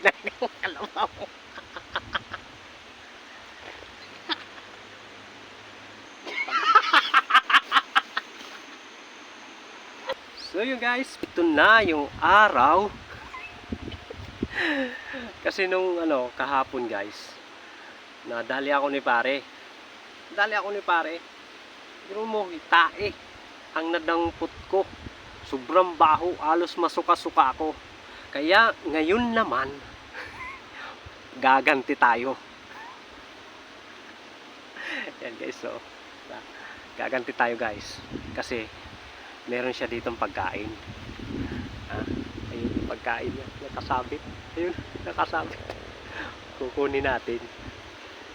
na ng kalabaw. So yun guys, ito na yung araw. Kasi nung kahapon guys, nadali ako ni pare. Pero mo tae ang nadampot ko. Sobrang baho, halos masuka-suka ako. Kaya ngayon naman gaganti tayo. Yan guys, so gaganti tayo guys. Kasi meron siya ditong pagkain. Ayun yung pagkain niya, nakasabit. Ayun, nakasabit. Kukunin natin.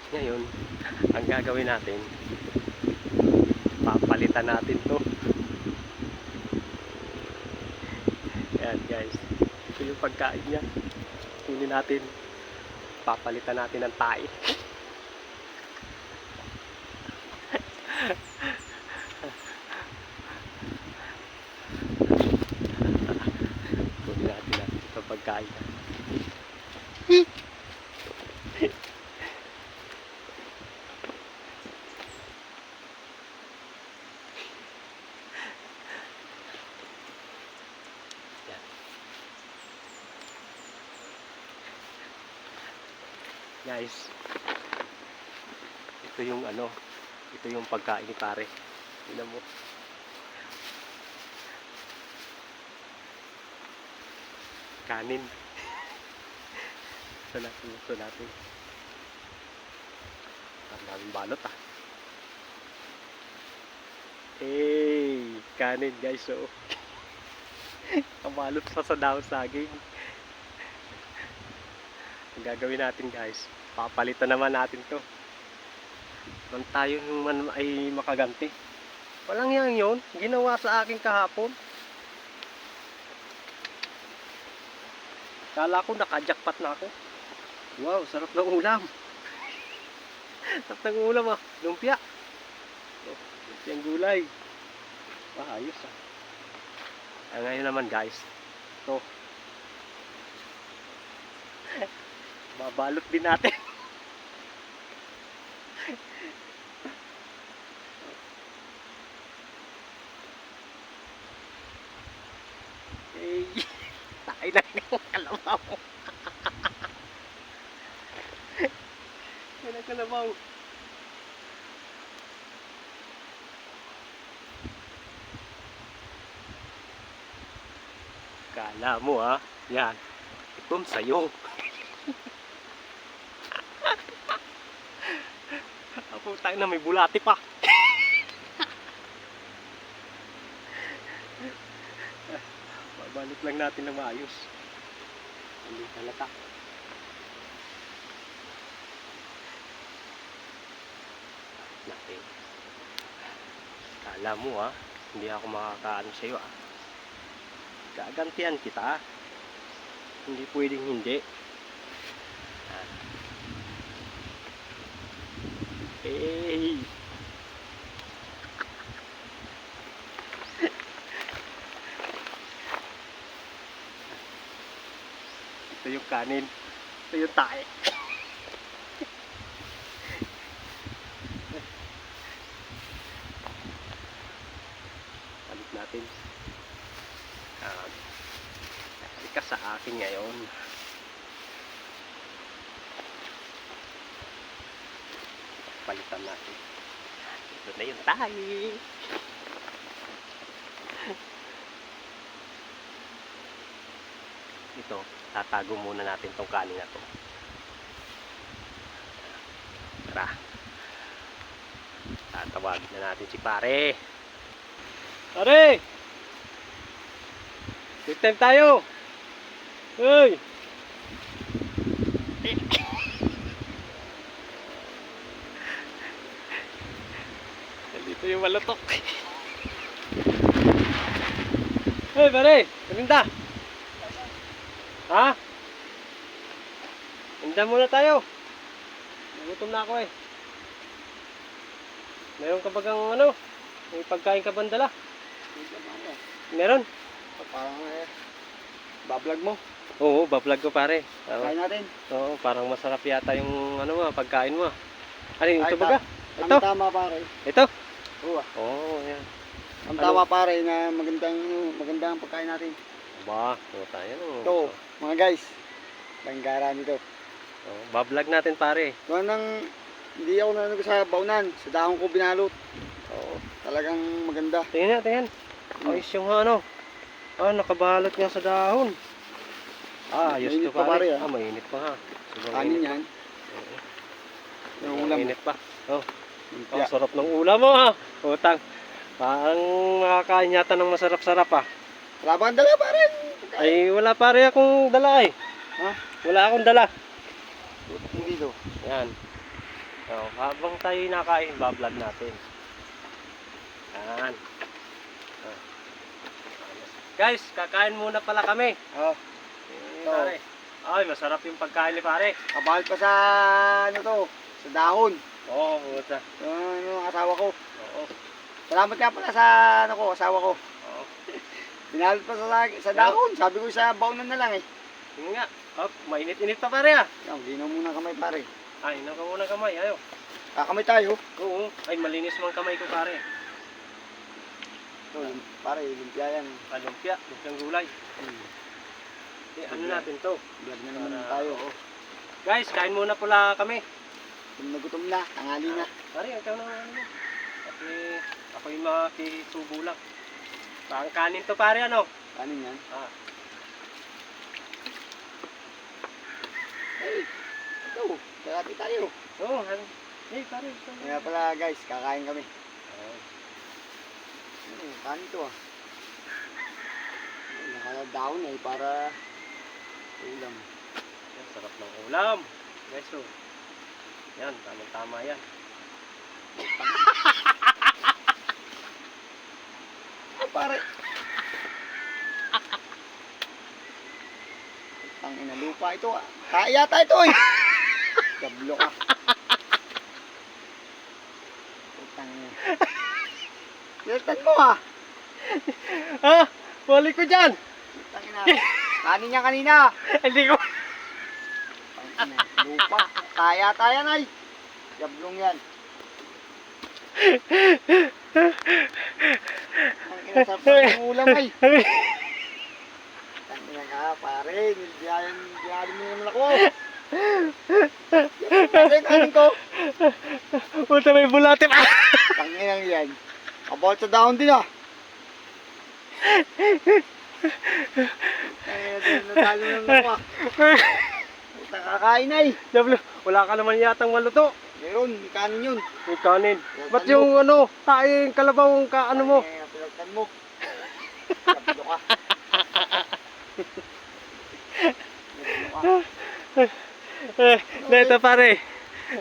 Ngayon, ang gagawin natin, papalitan natin to. Ayan guys, ito yung pagkain niya. Kunin natin, papalitan natin ng tae. Kunin natin ito pagkain. Guys, ito yung pagkain ni pare. Tingnan mo. Kanin. Gusto natin. Ang daming balot kanin guys, so. Ang balot sa dahon saging. Ang gagawin natin guys, papalitan naman natin to. Nang tayo naman ay makaganti. Walang yan yun, ginawa sa akin kahapon. Kala ko nakajakpat na ako. Wow, sarap ng ulam. Sarap ng ulam lumpia. Lumpiang gulay. Ayos ngayon naman guys, ito. Babalot din natin. Tayo na ng kalabaw. Tayo ng kalabaw. Kala mo yan. Itong sayo. Ako tayo na may bulati pa. Babalik lang natin ng maayos. Hindi halata. Natin. Kala mo hindi ako makakaano sa iyo gagantihan kita. Hindi pwedeng hindi. Ito yung kanin. Ito yung tae. Balik natin. Halika sa akin ngayon. Palitan natin. Ito na yung tae. Ito, tatago muna natin tong kanin na to. Tara. Tatawagin na natin si pare. Pare! Quick time tayo! Hey! Nandito yung malutok. Hey pare! Paninda! Paninda muna tayo. Nagutom na ako Meron ka bagang may pagkain ka bandala? Meron? Parang bablog mo. Oo, bablog ko pare. Kain natin. Oo, parang masarap yata yung ano mo, pagkain mo. Ano yun, Ay, ito baga? Ang Ito? tama pare. Ito? Oo. Oo, yan. Ang Ano? tama pare na magandang pagkain natin. Ba, puta yan oh. Ito, mga guys. Langgara nito. Oh, bablog natin pare. Gawa ng hindi ako nanonood sa baunan. Sa dahon ko binalot. Oo. Talagang maganda. Tingnan, tingnan. Ayos yung ano. Ah, nakabalot nga sa dahon. Ah, ayos Mainit to pa, pare. pare, ah. Ah, mainit pa ha. Sobrang Kanin mainit. yan. Oo. Yung Sobrang ulam. Mainit pa. Oh, Lumpia. ang sarap ng ulam mo ha. Utang. Parang makakain yata ng masarap-sarap ah. Wala ba ang dala pare? Ay, wala pare akong dala eh. Ha? Wala akong dala. Hindi to. Yan. Oh, habang tayo nakain, bablog natin. Yan. Oh. Guys, kakain muna pala kami. Oh, Pare. Ay, masarap yung pagkain ni pare. kabahal pa sa ano to? Sa dahon. Oo, puta. Yung asawa ko. Oo. Salamat nga pala sa ano ko, asawa ko. Oo. Binalot pa sa dahon. Sabi ko sa baunan na lang eh. Yun nga. Oh, mainit-init pa pare ah. Yan, ginaw muna kamay pare. Ay, naka muna kamay. Ayo. Kakamay tayo. Oo. Ay, malinis mang kamay ko pare. Ito, pare, lumpia yan. Lumpia, lumpiang gulay. Eh, ano natin to? Vlog na naman Para- tayo. oo. Guys, kain muna pala kami. Gutom na, tangali na. Pare, ikaw na ano mo. Kasi ako yung makikisubo lang. Parang kanin to pare ano? Kanin yan. Ah, Hey, ito, kalati tayo. oo, ano? Eh, pare. ito. Kaya pala guys, kakain kami. Oh, Kanin to ah. Nakadaon eh, para ulam. yan, sarap ng ulam. Guys, so. Yan, tamang-tama yan. Ah, pare. Tangina lupa ito ah. Kaya yata ito eh. Gablo ka. Tangina. Piltan mo ah. Ah, wali ko dyan. Tangina. Kanin niya kanina. Hindi ko. Tangina. Lupa. Kaya tayo ay. Gablong yan. Tangina sa ulam ay. Tangina ka pare. Nilbiyahan mo naman ako. Kasi yung kanin ko. Punta may bulate pa. Tangina yan. About sa dahon din ah. Tangina din. Natalo naman ako ah. Puta kakain ay. Wala ka naman yatang maluto. Meron. May kanin yun. May kanin. Ba't yung ano, taing kalabaw ka ano mo? Tangina, pilagtan mo. Gablo ka. Gablo ka. Ito pare.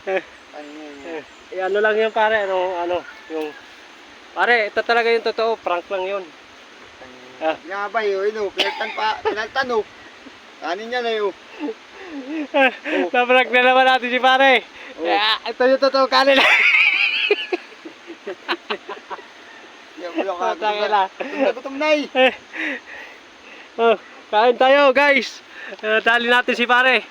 Tangina. Ano lang yun pare, ano, yung pare, ito talaga yung totoo, prank lang yun. Ah. Hindi nga ba yun, pinagtan oh. Kanin yan eh oh. Naprank na naman natin si pare. Oh. Ito yung totoo kanin. Yung ulo ka. Tangin na. Gutom na eh. Oh, kain tayo guys. Dali natin si pare.